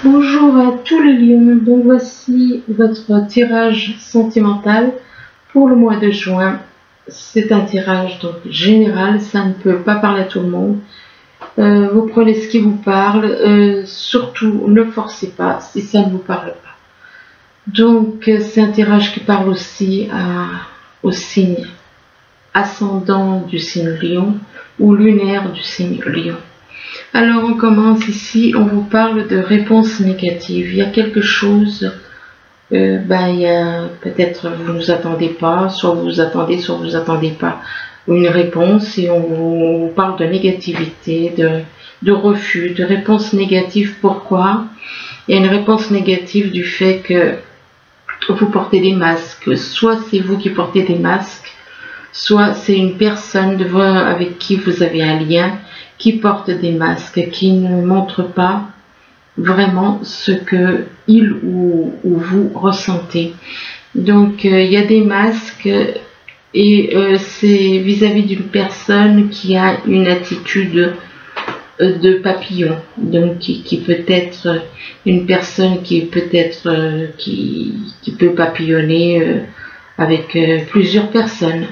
Bonjour à tous les lions, donc voici votre tirage sentimental pour le mois de juin. C'est un tirage donc général, ça ne peut pas parler à tout le monde. Vous prenez ce qui vous parle, surtout ne forcez pas si ça ne vous parle pas. Donc c'est un tirage qui parle aussi au signe ascendant du signe lion ou lunaire du signe lion. Alors on commence ici, on vous parle de réponses négatives. Il y a quelque chose, il y a peut-être vous ne vous attendez pas, soit vous attendez pas une réponse et on vous parle de négativité, de refus, de réponse négative. Pourquoi? Il y a une réponse négative du fait que vous portez des masques, soit c'est vous qui portez des masques, soit c'est une personne avec qui vous avez un lien qui porte des masques, qui ne montre pas vraiment ce que il ou vous ressentez. Donc il y a des masques et c'est vis-à-vis d'une personne qui a une attitude de papillon, donc qui peut être une personne qui peut-être qui peut papillonner avec plusieurs personnes.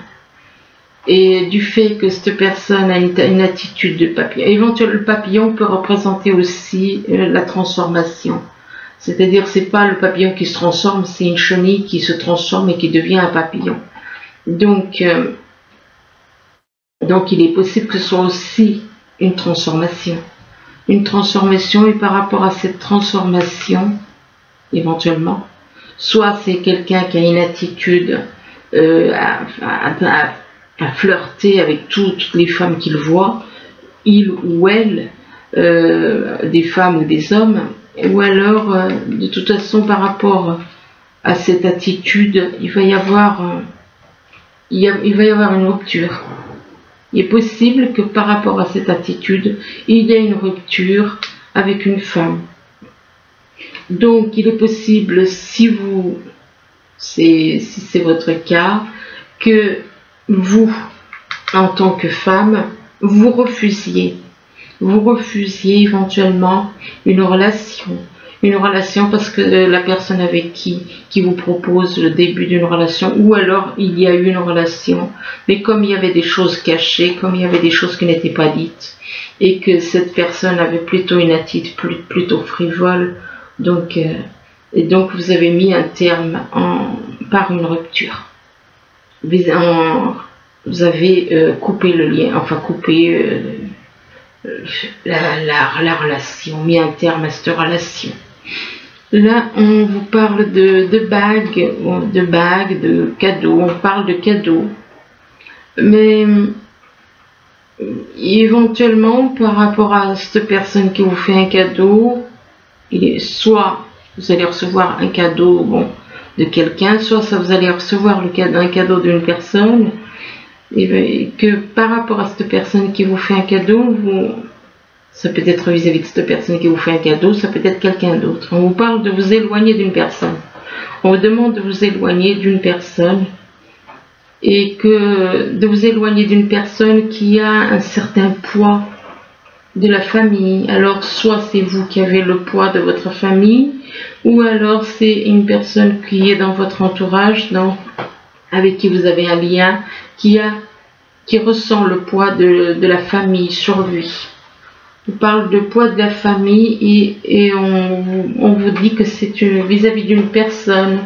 Et du fait que cette personne a une attitude de papillon, éventuellement le papillon peut représenter aussi la transformation. C'est-à-dire c'est pas le papillon qui se transforme, c'est une chenille qui se transforme et qui devient un papillon. Donc il est possible que ce soit aussi une transformation. Une transformation, et par rapport à cette transformation, éventuellement, soit c'est quelqu'un qui a une attitude à flirter avec toutes les femmes qu'il voit, il ou elle, des femmes ou des hommes, ou alors de toute façon par rapport à cette attitude, il va y avoir une rupture. Il est possible que par rapport à cette attitude, il y ait une rupture avec une femme. Donc il est possible, si c'est votre cas, que vous, en tant que femme, vous refusiez éventuellement une relation parce que la personne avec qui vous propose le début d'une relation, ou alors il y a eu une relation, mais comme il y avait des choses cachées, comme il y avait des choses qui n'étaient pas dites, et que cette personne avait plutôt une attitude plutôt frivole, donc vous avez mis un terme par une rupture. Vous avez coupé le lien, enfin coupé la relation, mis un terme à cette relation. Là, on vous parle de bagues, de cadeaux, on parle de cadeaux. Mais éventuellement, par rapport à cette personne qui vous fait un cadeau, soit vous allez recevoir un cadeau de quelqu'un, soit vous allez recevoir un cadeau d'une personne, et que par rapport à cette personne qui vous fait un cadeau, ça peut être vis-à-vis de cette personne qui vous fait un cadeau, ça peut être quelqu'un d'autre. On vous parle de vous éloigner d'une personne. On vous demande de vous éloigner d'une personne, et de vous éloigner d'une personne qui a un certain poids de la famille. Alors soit c'est vous qui avez le poids de votre famille, ou alors c'est une personne qui est dans votre entourage, avec qui vous avez un lien, qui ressent le poids de la famille sur lui. On parle de poids de la famille et on vous dit que c'est vis-à-vis d'une personne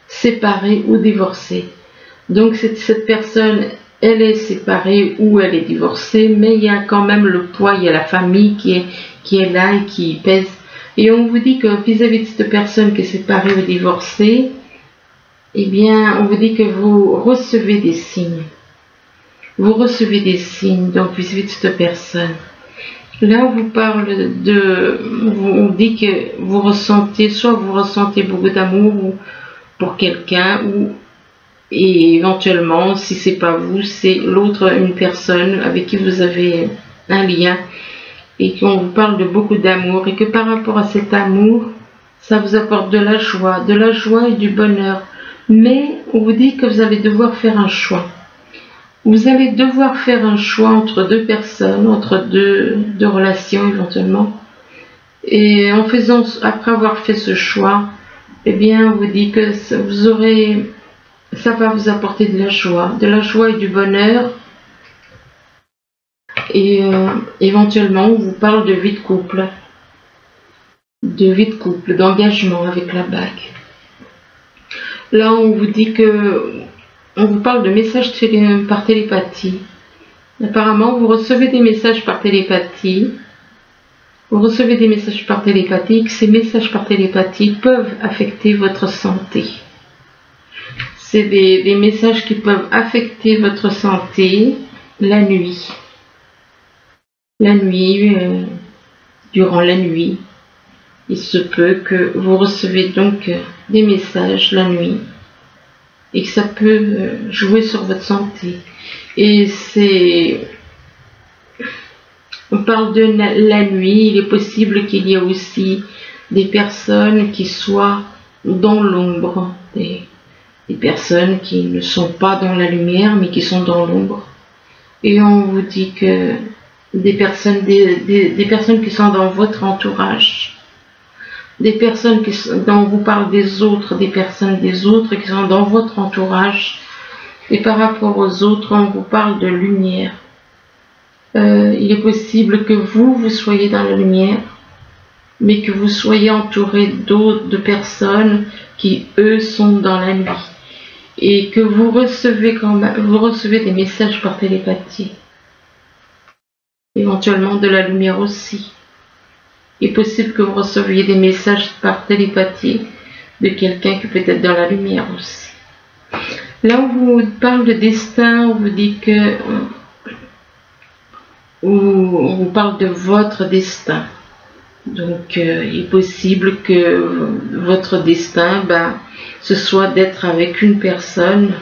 séparée ou divorcée. Donc cette personne, elle est séparée ou elle est divorcée, mais il y a quand même le poids, il y a la famille qui est là et qui pèse. Et on vous dit que vis-à-vis de cette personne qui est séparée ou divorcée, eh bien, on vous dit que vous recevez des signes. Vous recevez des signes, donc vis-à-vis de cette personne. Là, on vous parle on dit que vous ressentez beaucoup d'amour pour quelqu'un, et éventuellement, si c'est pas vous, c'est l'autre, une personne avec qui vous avez un lien, et qu'on vous parle de beaucoup d'amour, et que par rapport à cet amour, ça vous apporte de la joie et du bonheur. Mais on vous dit que vous allez devoir faire un choix. Vous allez devoir faire un choix entre deux personnes, entre deux relations éventuellement. Et en faisant, après avoir fait ce choix, eh bien, on vous dit que ça va vous apporter de la joie et du bonheur. Et éventuellement, on vous parle de vie de couple, d'engagement avec la bague. Là, on vous dit que on vous parle de messages par télépathie. Apparemment, vous recevez des messages par télépathie. Vous recevez des messages par télépathie, que ces messages par télépathie peuvent affecter votre santé. C'est des messages qui peuvent affecter votre santé la nuit. Durant la nuit. Il se peut que vous recevez donc des messages la nuit et que ça peut jouer sur votre santé. Et on parle de la nuit, il est possible qu'il y ait aussi des personnes qui soient dans l'ombre, des personnes qui ne sont pas dans la lumière mais qui sont dans l'ombre. Et on vous dit que des personnes qui sont dans votre entourage, des personnes dont on vous parle des autres, des personnes des autres qui sont dans votre entourage, et par rapport aux autres, on vous parle de lumière. Il est possible que vous soyez dans la lumière, mais que vous soyez entouré de personnes qui, eux, sont dans la nuit, et que vous recevez des messages par télépathie, éventuellement de la lumière aussi. Il est possible que vous receviez des messages par télépathie de quelqu'un qui peut être dans la lumière aussi. Là, on vous parle de destin, on vous dit que on vous parle de votre destin. Donc, il est possible que votre destin, ce soit d'être avec une personne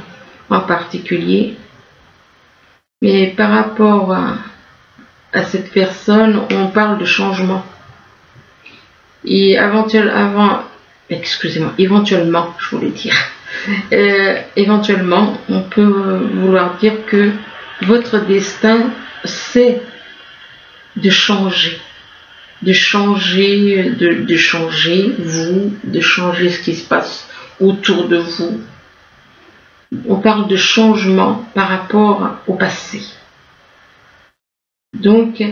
en particulier. Mais par rapport à cette personne, on parle de changement. Et éventuellement, je voulais dire, éventuellement, on peut vouloir dire que votre destin, c'est de changer vous, de changer ce qui se passe autour de vous. On parle de changement par rapport au passé. Donc,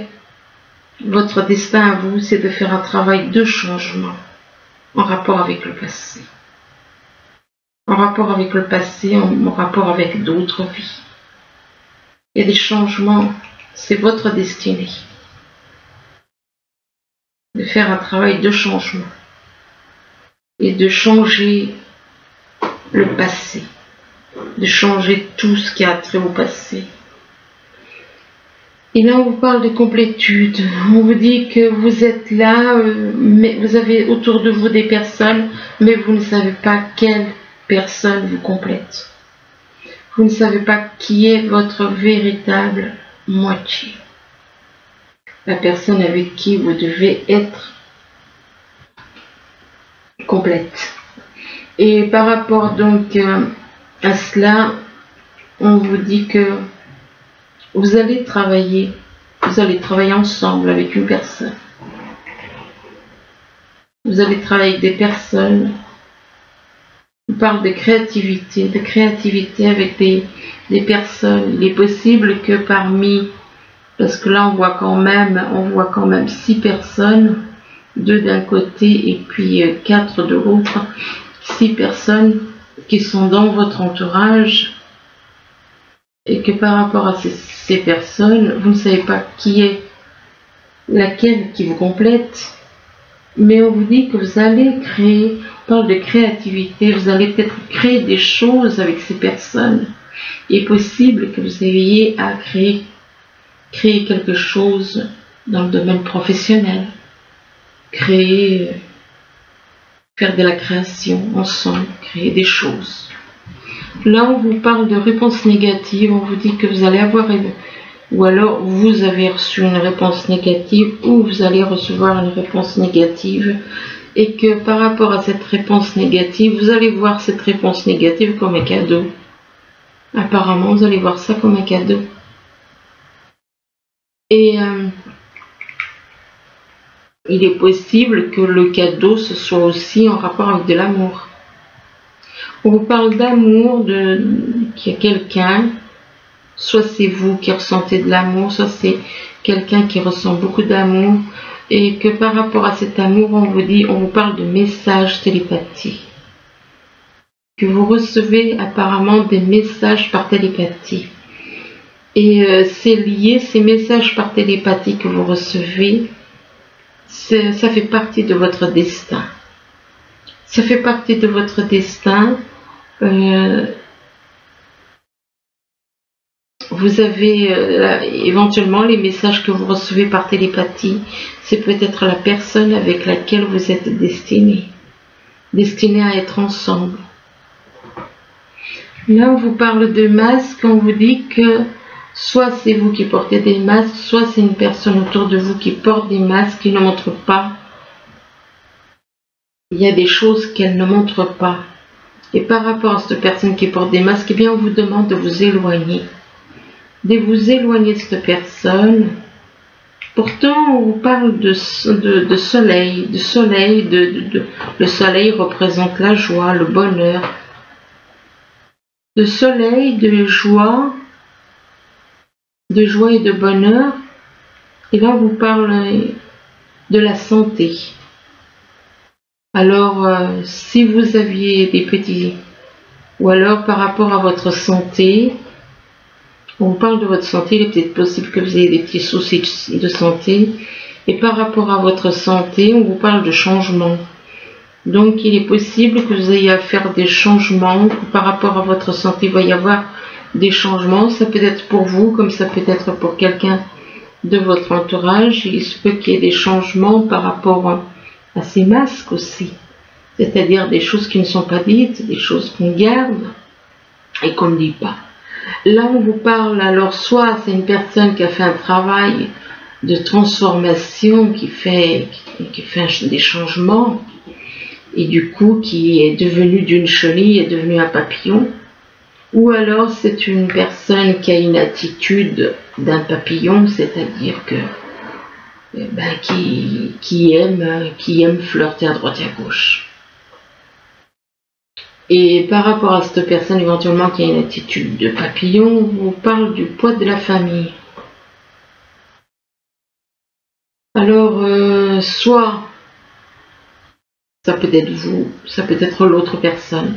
votre destin à vous, c'est de faire un travail de changement en rapport avec le passé. En rapport avec le passé, en rapport avec d'autres vies. Il y a des changements, c'est votre destinée. De faire un travail de changement. Et de changer le passé. De changer tout ce qui a trait au passé. Et là, on vous parle de complétude. On vous dit que vous êtes là, mais vous avez autour de vous des personnes, mais vous ne savez pas quelle personne vous complète. Vous ne savez pas qui est votre véritable moitié. La personne avec qui vous devez être complète. Et par rapport donc à cela, on vous dit que vous allez travailler ensemble avec une personne. Vous allez travailler avec des personnes. On parle de créativité avec des personnes. Il est possible que parce que là on voit quand même 6 personnes, 2 d'un côté et puis 4 de l'autre, 6 personnes qui sont dans votre entourage. Et que par rapport à ces personnes, vous ne savez pas qui est laquelle qui vous complète, mais on vous dit que vous allez créer, on parle de créativité, vous allez peut-être créer des choses avec ces personnes. Il est possible que vous ayez à créer quelque chose dans le domaine professionnel, faire de la création ensemble, créer des choses. Là, on vous parle de réponses négatives, on vous dit que vous allez avoir, ou alors vous avez reçu une réponse négative, ou vous allez recevoir une réponse négative, et que par rapport à cette réponse négative, vous allez voir cette réponse négative comme un cadeau. Apparemment, vous allez voir ça comme un cadeau. Et il est possible que le cadeau ce soit aussi en rapport avec de l'amour. On vous parle d'amour, qu'il y a quelqu'un, soit c'est vous qui ressentez de l'amour, soit c'est quelqu'un qui ressent beaucoup d'amour, et que par rapport à cet amour, on vous parle de messages télépathiques. Que vous recevez apparemment des messages par télépathie. Et c'est lié, ces messages par télépathie que vous recevez, ça fait partie de votre destin. Ça fait partie de votre destin. Vous avez éventuellement les messages que vous recevez par télépathie, c'est peut-être la personne avec laquelle vous êtes destiné à être ensemble. Là, on vous parle de masques, on vous dit que soit c'est vous qui portez des masques, soit c'est une personne autour de vous qui porte des masques, qui ne montre pas. Il y a des choses qu'elle ne montre pas. Et par rapport à cette personne qui porte des masques, eh bien, on vous demande de vous éloigner. De vous éloigner de cette personne. Pourtant, on vous parle de soleil. Le soleil représente la joie, le bonheur. De soleil, de joie et de bonheur. Et là, on vous parle de la santé. Alors, si vous aviez des petits, ou alors par rapport à votre santé, on vous parle de votre santé, il est peut-être possible que vous ayez des petits soucis de santé, et par rapport à votre santé, on vous parle de changement. Donc, il est possible que vous ayez à faire des changements, que par rapport à votre santé, il va y avoir des changements, ça peut être pour vous, comme ça peut être pour quelqu'un de votre entourage, il se peut qu'il y ait des changements par rapport à ces masques aussi, c'est-à-dire des choses qui ne sont pas dites, des choses qu'on garde et qu'on ne dit pas. Là, on vous parle, alors soit c'est une personne qui a fait un travail de transformation, qui fait des changements, et du coup qui est devenu d'une chenille, est devenu un papillon, ou alors c'est une personne qui a une attitude d'un papillon, c'est-à-dire que qui aime flirter à droite et à gauche. Et par rapport à cette personne éventuellement qui a une attitude de papillon, on vous parle du poids de la famille. Alors, soit ça peut être vous, ça peut être l'autre personne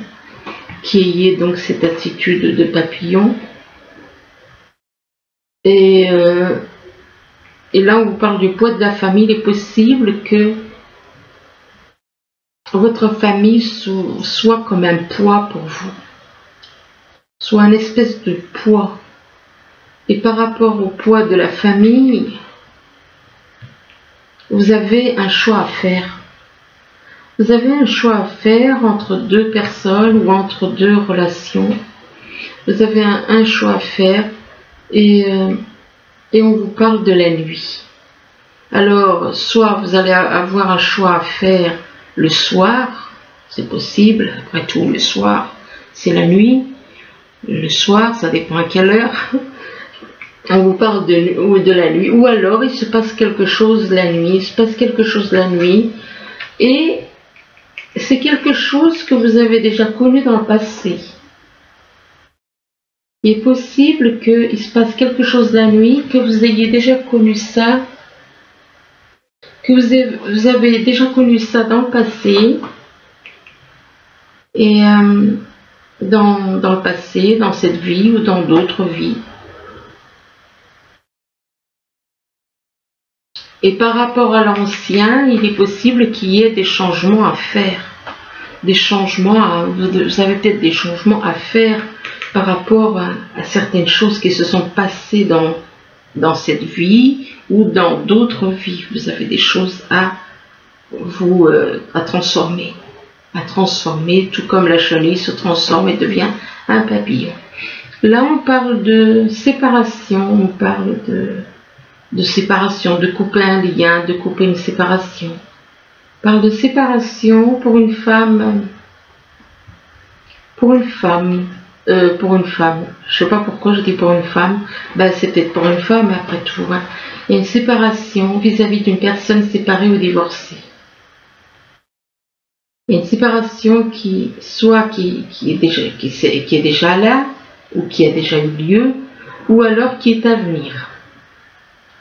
qui ayez donc cette attitude de papillon. Et là, on vous parle du poids de la famille. Il est possible que votre famille soit comme un poids pour vous, soit une espèce de poids. Et par rapport au poids de la famille, vous avez un choix à faire. Vous avez un choix à faire entre deux personnes ou entre deux relations. Vous avez un choix à faire et on vous parle de la nuit. Alors, soit vous allez avoir un choix à faire le soir, c'est possible, après tout le soir c'est la nuit, le soir ça dépend à quelle heure, on vous parle de la nuit, ou alors il se passe quelque chose la nuit, et c'est quelque chose que vous avez déjà connu dans le passé. Il est possible qu'il se passe quelque chose la nuit, que vous ayez déjà connu ça, que vous avez déjà connu ça dans le passé, et dans le passé, dans cette vie ou dans d'autres vies. Et par rapport à l'ancien, il est possible qu'il y ait des changements à faire. Vous avez peut-être des changements à faire par rapport à certaines choses qui se sont passées dans cette vie ou dans d'autres vies. Vous avez des choses à transformer. Tout comme la chenille se transforme et devient un papillon. Là, on parle de séparation, on parle de séparation, de couper un lien, de couper une séparation. On parle de séparation pour une femme pour une femme. Je sais pas pourquoi je dis pour une femme. Ben, c'est peut-être pour une femme après tout. Hein. Il y a une séparation vis-à-vis d'une personne séparée ou divorcée. Il y a une séparation qui est déjà là, ou qui a déjà eu lieu, ou alors qui est à venir.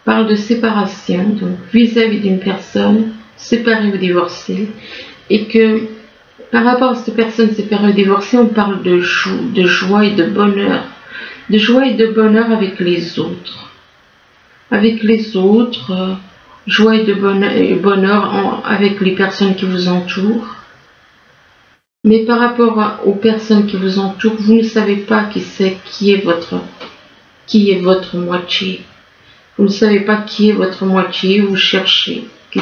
On parle de séparation, donc vis-à-vis d'une personne séparée ou divorcée, et que par rapport à cette personne séparée ou divorcée, on parle de joie et de bonheur. De joie et de bonheur avec les autres. Avec les autres, joie et de bonheur avec les personnes qui vous entourent. Mais par rapport aux personnes qui vous entourent, vous ne savez pas qui est votre moitié. Vous ne savez pas qui est votre moitié, vous cherchez qui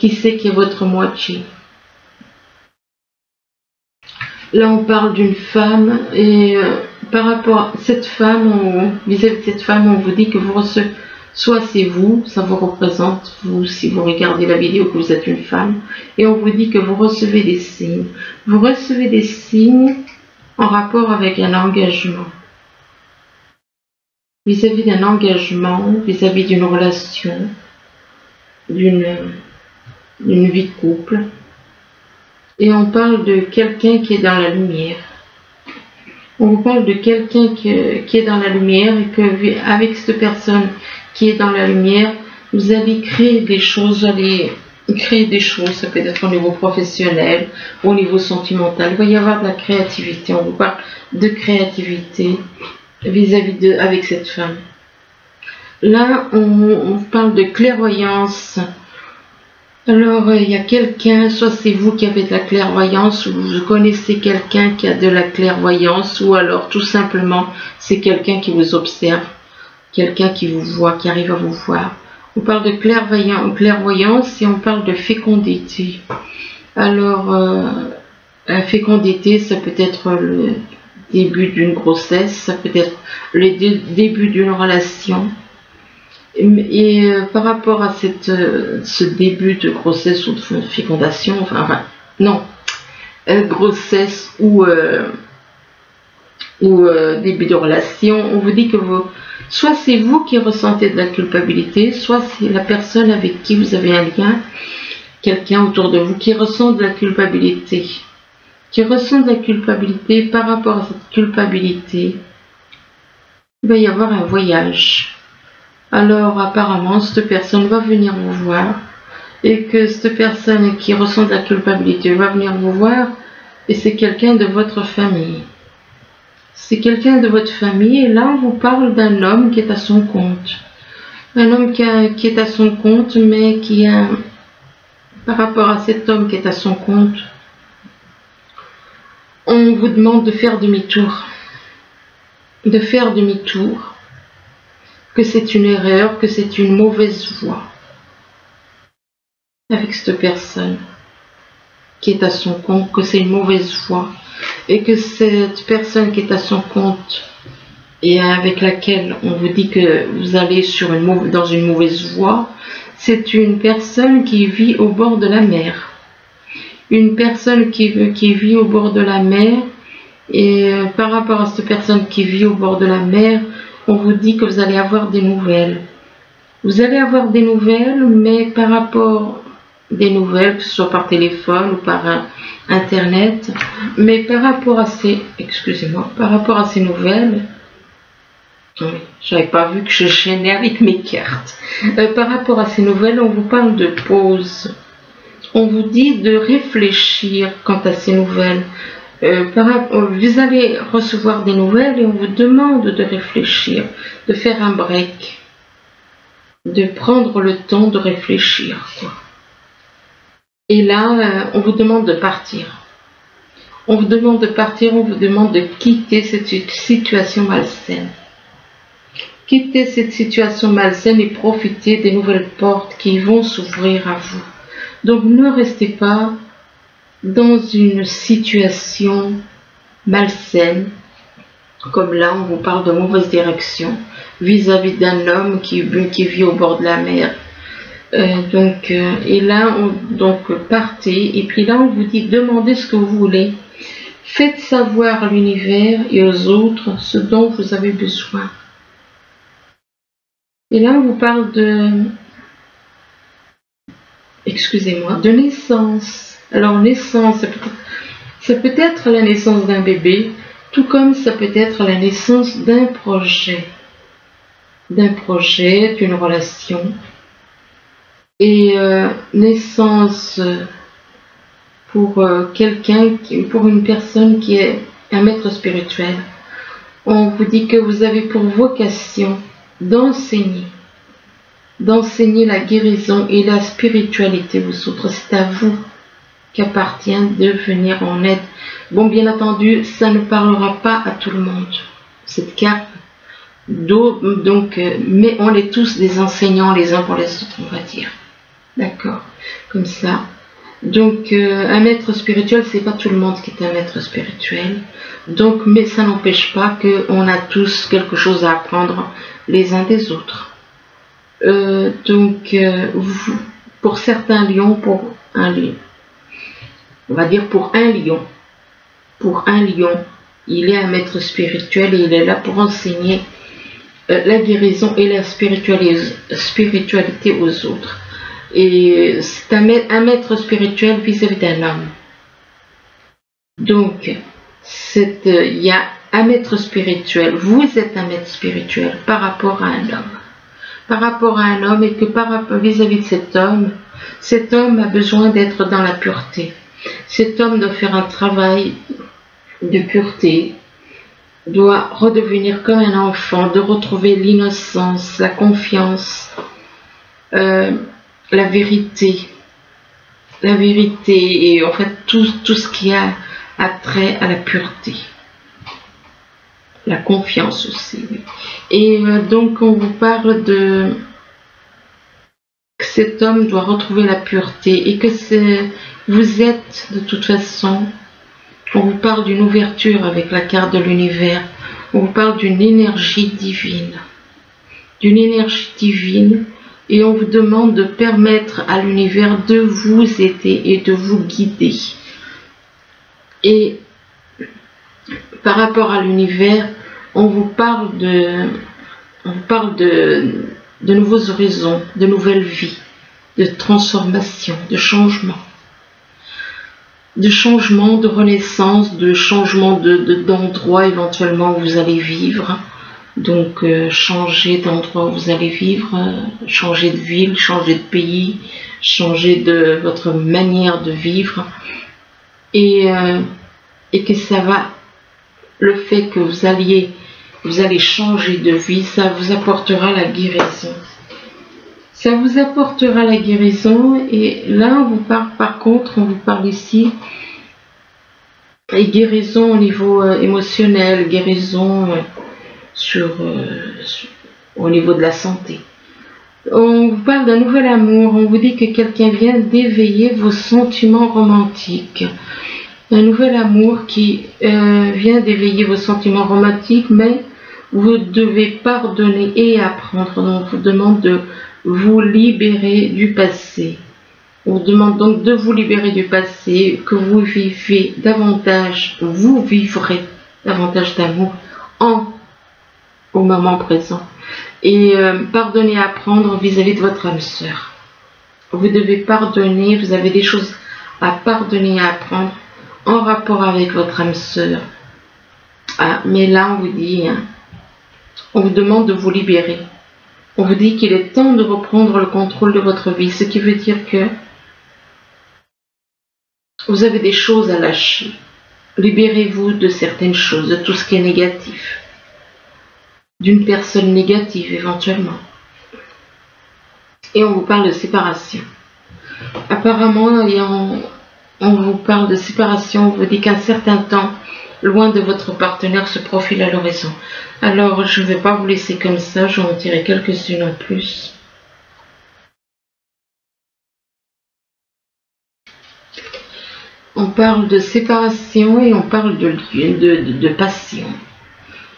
est votre moitié. Là, on parle d'une femme et par rapport à cette femme, vis-à-vis de cette femme, on vous dit que vous recevez, soit c'est vous, ça vous représente, vous, si vous regardez la vidéo, que vous êtes une femme, et on vous dit que vous recevez des signes. Vous recevez des signes en rapport avec un engagement. Vis-à-vis d'un engagement, vis-à-vis d'une relation, d'une vie de couple. Et on parle de quelqu'un qui est dans la lumière. On vous parle de quelqu'un qui est dans la lumière et que avec cette personne qui est dans la lumière, vous allez créer des choses, ça peut être au niveau professionnel, au niveau sentimental. Il va y avoir de la créativité. On vous parle de créativité vis-à-vis avec cette femme. Là, on parle de clairvoyance. Alors, il y a quelqu'un, soit c'est vous qui avez de la clairvoyance, ou vous connaissez quelqu'un qui a de la clairvoyance, ou alors tout simplement, c'est quelqu'un qui vous observe, quelqu'un qui vous voit, qui arrive à vous voir. On parle de clairvoyance et on parle de fécondité. Alors, la fécondité, ça peut être le début d'une grossesse, ça peut être le début d'une relation. Et par rapport à ce début de grossesse ou de fécondation, grossesse ou début de relation, on vous dit que soit c'est vous qui ressentez de la culpabilité, soit c'est la personne avec qui vous avez un lien, quelqu'un autour de vous qui ressent de la culpabilité. Par rapport à cette culpabilité, il va y avoir un voyage. Alors apparemment, cette personne va venir vous voir et que cette personne qui ressent de la culpabilité va venir vous voir et c'est quelqu'un de votre famille. C'est quelqu'un de votre famille et là on vous parle d'un homme qui est à son compte. Un homme qui est à son compte mais qui a, par rapport à cet homme qui est à son compte, on vous demande de faire demi-tour. De faire demi-tour. Que c'est une erreur, que c'est une mauvaise voie avec cette personne qui est à son compte, que c'est une mauvaise voie et que cette personne qui est à son compte et avec laquelle on vous dit que vous allez dans une mauvaise voie, c'est une personne qui vit au bord de la mer. Une personne qui vit au bord de la mer et par rapport à cette personne qui vit au bord de la mer, on vous dit que vous allez avoir des nouvelles. Vous allez avoir des nouvelles, mais par rapport des nouvelles, que ce soit par téléphone ou par internet, mais par rapport à ces nouvelles, j'avais pas vu que je gênais avec mes cartes. Par rapport à ces nouvelles, on vous parle de pause. On vous dit de réfléchir quant à ces nouvelles. Vous allez recevoir des nouvelles et on vous demande de réfléchir, de faire un break, de prendre le temps de réfléchir. Et là, on vous demande de partir. On vous demande de partir, on vous demande de quitter cette situation malsaine. Quitter cette situation malsaine et profiter des nouvelles portes qui vont s'ouvrir à vous. Donc ne restez pas dans une situation malsaine, comme là on vous parle de mauvaise direction vis-à-vis d'un homme qui vit au bord de la mer. Et là, partez, et puis là on vous dit demandez ce que vous voulez, Faites savoir à l'univers et aux autres ce dont vous avez besoin. Et là, on vous parle de, excusez-moi, de naissance. Alors, naissance, ça peut être la naissance d'un bébé, tout comme ça peut être la naissance d'un projet, d'une relation. Et naissance pour quelqu'un, pour une personne qui est un maître spirituel. On vous dit que vous avez pour vocation d'enseigner la guérison et la spiritualité aux autres. C'est à vous qu'appartient de venir en aide. Bon, bien entendu, ça ne parlera pas à tout le monde, cette carte. Donc, mais on est tous des enseignants les uns pour les autres, on va dire. D'accord, comme ça. Donc, un maître spirituel, c'est pas tout le monde qui est un maître spirituel. Donc, mais ça n'empêche pas qu'on a tous quelque chose à apprendre les uns des autres. Pour certains lions, pour un lion, on va dire pour un lion, il est un maître spirituel et il est là pour enseigner la guérison et la spiritualité aux autres. Et c'est un maître spirituel vis-à-vis d'un homme. Donc, il y a un maître spirituel, vous êtes un maître spirituel par rapport à un homme. Par rapport à un homme et que vis-à-vis de cet homme a besoin d'être dans la pureté. Cet homme doit faire un travail de pureté, doit redevenir comme un enfant, de retrouver l'innocence, la confiance, la vérité et en fait tout ce qui a trait à la pureté. La confiance aussi, oui. Et donc on vous parle de que cet homme doit retrouver la pureté et que vous êtes de toute façon, on vous parle d'une ouverture avec la carte de l'univers, on vous parle d'une énergie divine, et on vous demande de permettre à l'univers de vous aider et de vous guider. Et par rapport à l'univers, on vous parle de nouveaux horizons, de nouvelles vies, de transformation, de changement, de renaissance, de changement d'endroit éventuellement où vous allez vivre. Donc changer d'endroit où vous allez vivre, changer de ville, changer de pays, changer de votre manière de vivre. Et que ça va, le fait que vous allez changer de vie, ça vous apportera la guérison. Ça vous apportera la guérison. Et là, on vous parle, par contre, on vous parle ici, et guérison au niveau émotionnel, guérison au niveau de la santé. On vous parle d'un nouvel amour, on vous dit que quelqu'un vient d'éveiller vos sentiments romantiques. Un nouvel amour qui vient d'éveiller vos sentiments romantiques, mais vous devez pardonner et apprendre. Donc, on vous demande de vous libérer du passé. On vous demande donc de vous libérer du passé, que vous vivrez davantage d'amour au moment présent. Et pardonner et apprendre vis-à-vis de votre âme sœur. Vous devez pardonner, vous avez des choses à pardonner et à apprendre en rapport avec votre âme sœur. Ah, mais là, on vous dit, on vous demande de vous libérer. On vous dit qu'il est temps de reprendre le contrôle de votre vie, ce qui veut dire que vous avez des choses à lâcher. Libérez-vous de certaines choses, de tout ce qui est négatif. D'une personne négative éventuellement. Et on vous parle de séparation. Apparemment, on vous parle de séparation, on vous dit qu'un certain temps, loin de votre partenaire, se profile à l'horizon. Alors, je ne vais pas vous laisser comme ça, je vais en tirer quelques-unes en plus. On parle de séparation et on parle de passion.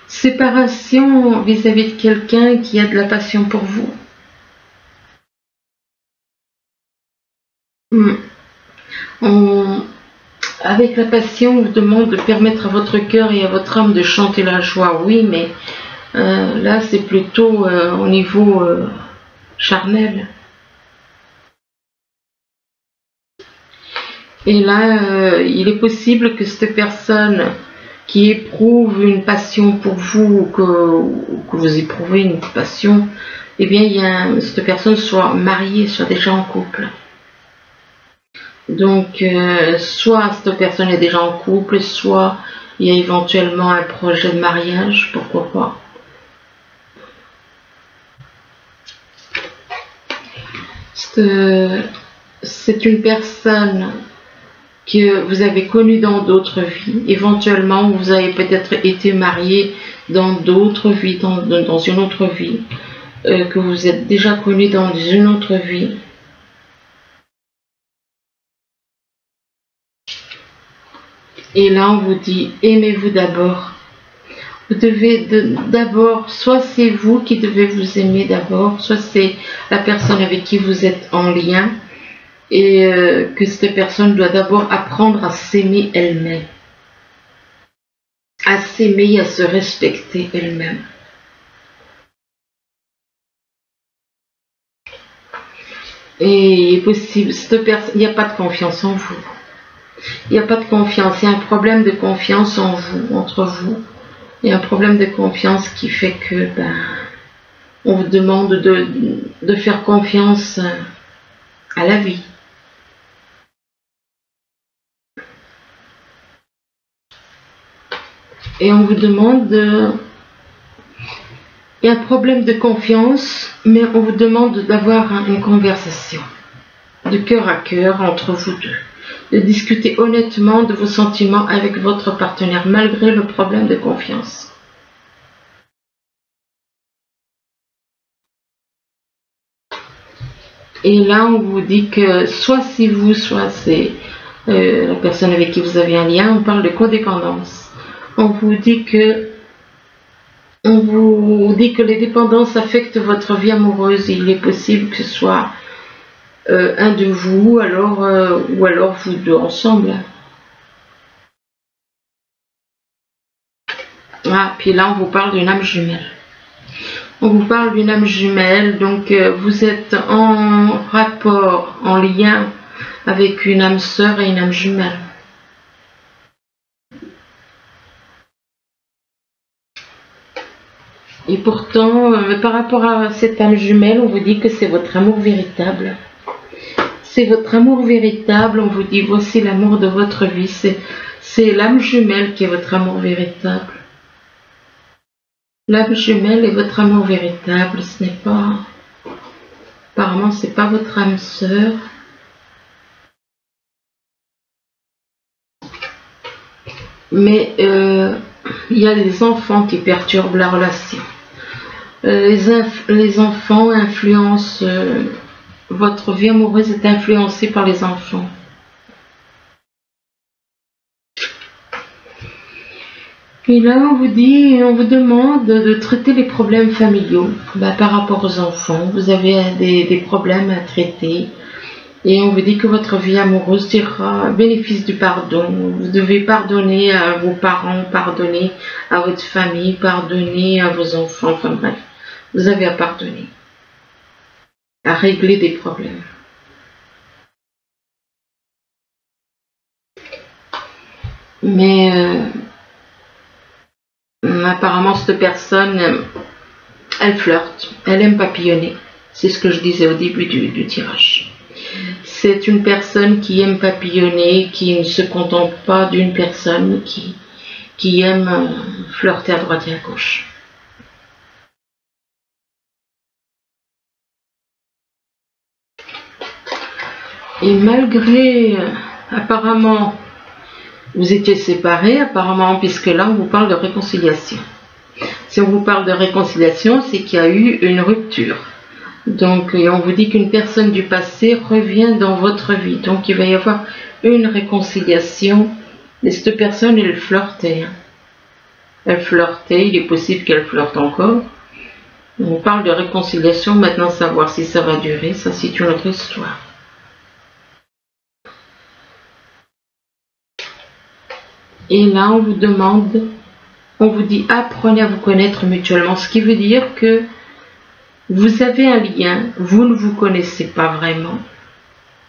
Séparation vis-à-vis de quelqu'un qui a de la passion pour vous. Avec la passion, on vous demande de permettre à votre cœur et à votre âme de chanter la joie. Oui, mais là, c'est plutôt au niveau charnel. Et là, il est possible que cette personne qui éprouve une passion pour vous, ou que vous éprouvez une passion, eh bien, cette personne soit mariée, soit déjà en couple. Donc, soit cette personne est déjà en couple, soit il y a éventuellement un projet de mariage, pourquoi pas. C'est une personne que vous avez connue dans d'autres vies. Éventuellement, vous avez peut-être été marié dans d'autres vies, dans une autre vie, que vous êtes déjà connu dans une autre vie. Et là, on vous dit, aimez-vous d'abord. Vous devez d'abord, soit c'est vous qui devez vous aimer d'abord, soit c'est la personne avec qui vous êtes en lien, et que cette personne doit d'abord apprendre à s'aimer elle-même, à s'aimer et à se respecter elle-même. Et il est possible, cette personne, il n'y a pas de confiance en vous. Il n'y a pas de confiance, il y a un problème de confiance en vous, entre vous. Il y a un problème de confiance qui fait que on vous demande de faire confiance à la vie. Et on vous demande il y a un problème de confiance, mais on vous demande d'avoir une conversation de cœur à cœur entre vous deux, de discuter honnêtement de vos sentiments avec votre partenaire malgré le problème de confiance. Et là, on vous dit que soit c'est vous, soit c'est la personne avec qui vous avez un lien. On parle de codépendance. On vous dit que les dépendances affectent votre vie amoureuse. Il est possible que ce soit un de vous, ou alors vous deux ensemble. Ah, puis là, on vous parle d'une âme jumelle. On vous parle d'une âme jumelle, donc vous êtes en rapport, en lien avec une âme sœur et une âme jumelle. Et pourtant, par rapport à cette âme jumelle, on vous dit que c'est votre amour véritable. C'est votre amour véritable, on vous dit voici l'amour de votre vie, c'est l'âme jumelle qui est votre amour véritable. L'âme jumelle est votre amour véritable, ce n'est pas... Apparemment, ce n'est pas votre âme sœur. Mais il y a des enfants qui perturbent la relation. Les enfants influencent... votre vie amoureuse est influencée par les enfants. Et là, on vous demande de traiter les problèmes familiaux. Par rapport aux enfants, vous avez des problèmes à traiter. Et on vous dit que votre vie amoureuse dira bénéfice du pardon. Vous devez pardonner à vos parents, pardonner à votre famille, pardonner à vos enfants. Enfin bref, vous avez à pardonner, à régler des problèmes. Mais... apparemment, cette personne, elle flirte, elle aime papillonner. C'est ce que je disais au début du tirage. C'est une personne qui aime papillonner, qui ne se contente pas d'une personne, qui aime flirter à droite et à gauche. Et malgré, apparemment, vous étiez séparés, apparemment, puisque là, on vous parle de réconciliation. Si on vous parle de réconciliation, c'est qu'il y a eu une rupture. Donc, on vous dit qu'une personne du passé revient dans votre vie. Donc, il va y avoir une réconciliation. Et cette personne, elle flirtait. Elle flirtait, il est possible qu'elle flirte encore. On vous parle de réconciliation, maintenant, savoir si ça va durer, ça, c'est une autre histoire. Et là, on vous demande, on vous dit apprenez à vous connaître mutuellement, ce qui veut dire que vous avez un lien, vous ne vous connaissez pas vraiment,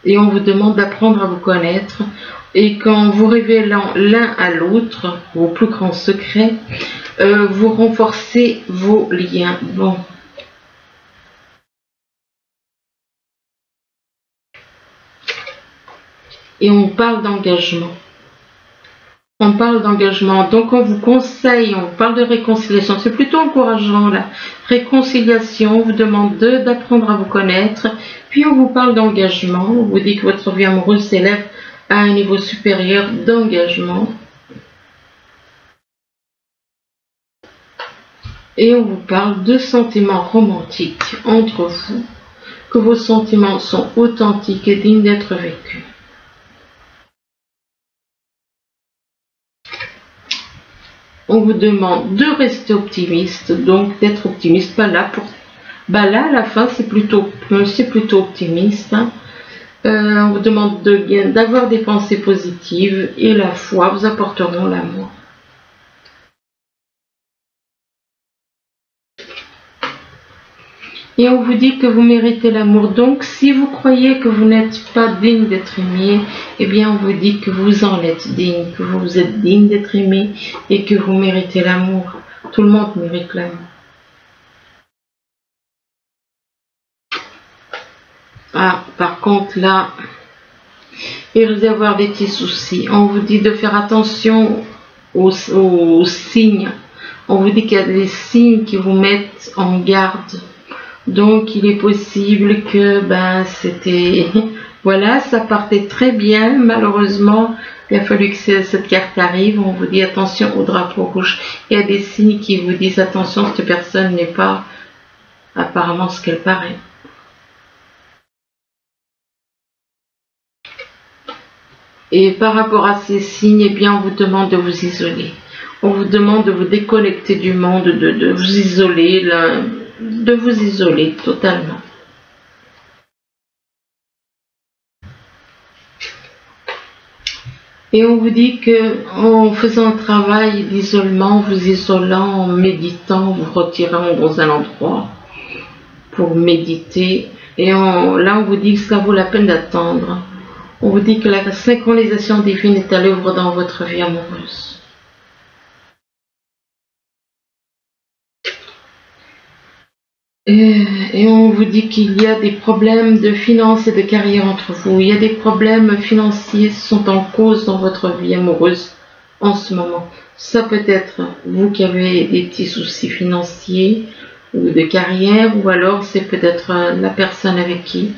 et on vous demande d'apprendre à vous connaître, et qu'en vous révélant l'un à l'autre vos plus grands secrets, vous renforcez vos liens. Bon. Et on parle d'engagement. On parle d'engagement, donc on vous conseille, on parle de réconciliation, c'est plutôt encourageant la réconciliation, on vous demande d'apprendre à vous connaître, puis on vous parle d'engagement, on vous dit que votre vie amoureuse s'élève à un niveau supérieur d'engagement. Et on vous parle de sentiments romantiques entre vous, que vos sentiments sont authentiques et dignes d'être vécus. On vous demande de rester optimiste, donc d'être optimiste, pas là pour... Bah là, à la fin, c'est plutôt optimiste. Hein. On vous demande d'avoir des pensées positives et la foi vous apporteront l'amour. Et on vous dit que vous méritez l'amour. Donc, si vous croyez que vous n'êtes pas digne d'être aimé, eh bien, on vous dit que vous en êtes digne, que vous êtes digne d'être aimé et que vous méritez l'amour. Tout le monde mérite l'amour. Ah, par contre, là, il risque d'y avoir des petits soucis. On vous dit de faire attention aux signes. On vous dit qu'il y a des signes qui vous mettent en garde. Donc, il est possible que, voilà, ça partait très bien. Malheureusement, il a fallu que cette carte arrive. On vous dit attention au drapeau rouge. Il y a des signes qui vous disent attention, cette personne n'est pas apparemment ce qu'elle paraît. Et par rapport à ces signes, eh bien, on vous demande de vous isoler. On vous demande de vous déconnecter du monde, de vous isoler, de vous isoler totalement. Et on vous dit que en faisant un travail d'isolement, vous isolant, en méditant, vous retirant dans un endroit pour méditer. Et là, on vous dit que ça vaut la peine d'attendre. On vous dit que la synchronisation divine est à l'œuvre dans votre vie amoureuse. Et on vous dit qu'il y a des problèmes de finances et de carrière entre vous. Il y a des problèmes financiers qui sont en cause dans votre vie amoureuse en ce moment. Ça peut être vous qui avez des petits soucis financiers ou de carrière, ou alors c'est peut-être la personne avec qui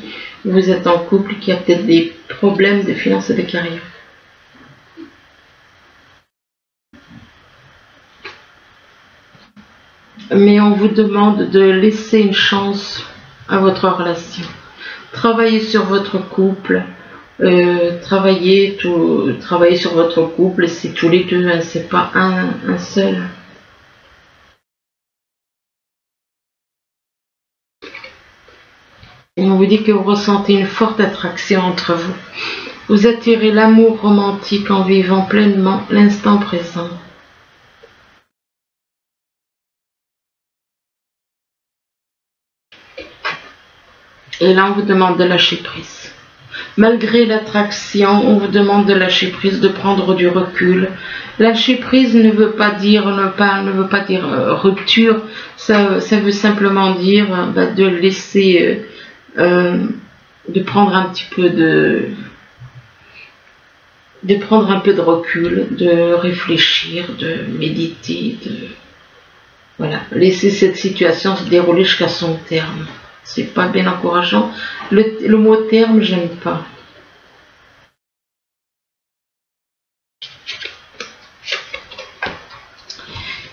vous êtes en couple qui a peut-être des problèmes de finances et de carrière. Mais on vous demande de laisser une chance à votre relation. Travaillez sur votre couple, travaillez sur votre couple, c'est tous les deux, hein, c'est pas un seul. Et on vous dit que vous ressentez une forte attraction entre vous. Vous attirez l'amour romantique en vivant pleinement l'instant présent. Et là, on vous demande de lâcher prise. Malgré l'attraction, on vous demande de lâcher prise, de prendre du recul. Lâcher prise ne veut pas dire rupture. Ça veut simplement dire de laisser, de prendre un petit peu de prendre un peu de recul, de réfléchir, de méditer, voilà, laisser cette situation se dérouler jusqu'à son terme. C'est pas bien encourageant. Le mot terme, j'aime pas.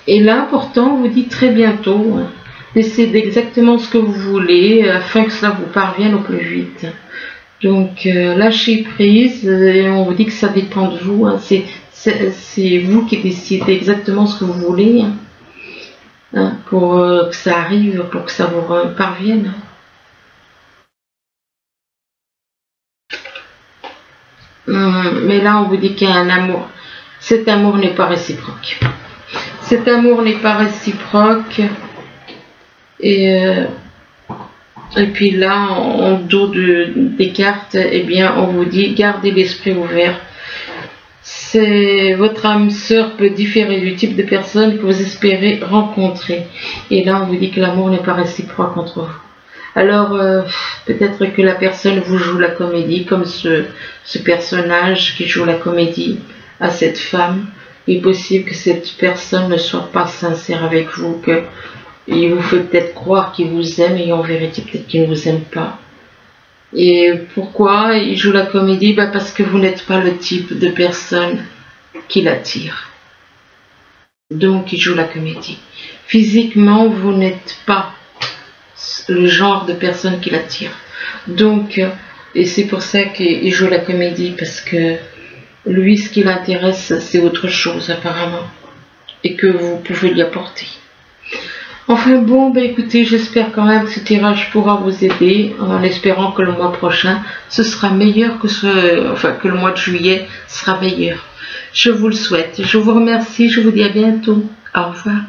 Et là, pourtant, on vous dit très bientôt, décidez exactement ce que vous voulez afin que cela vous parvienne au plus vite. Donc, lâchez prise, et on vous dit que ça dépend de vous. Hein, c'est vous qui décidez exactement ce que vous voulez hein, pour que ça arrive, pour que ça vous parvienne. Mais là, on vous dit qu'il y a un amour. Cet amour n'est pas réciproque. Cet amour n'est pas réciproque. Et puis là, en dos des cartes, eh bien, on vous dit, gardez l'esprit ouvert. Votre âme sœur peut différer du type de personne que vous espérez rencontrer. Et là, on vous dit que l'amour n'est pas réciproque entre vous. Alors, peut-être que la personne vous joue la comédie, comme ce personnage qui joue la comédie à cette femme. Il est possible que cette personne ne soit pas sincère avec vous, qu'il vous fait peut-être croire qu'il vous aime et en vérité peut-être qu'il ne vous aime pas. Et pourquoi il joue la comédie? Parce que vous n'êtes pas le type de personne qui l'attire. Donc il joue la comédie. Physiquement, vous n'êtes pas le genre de personne qui l'attire. Donc, et c'est pour ça qu'il joue la comédie, parce que lui, ce qui l'intéresse, c'est autre chose apparemment. Et que vous pouvez lui apporter. Enfin bon, écoutez, j'espère quand même que ce tirage pourra vous aider, en espérant que le mois prochain, ce sera meilleur que que le mois de juillet sera meilleur. Je vous le souhaite. Je vous remercie, je vous dis à bientôt. Au revoir.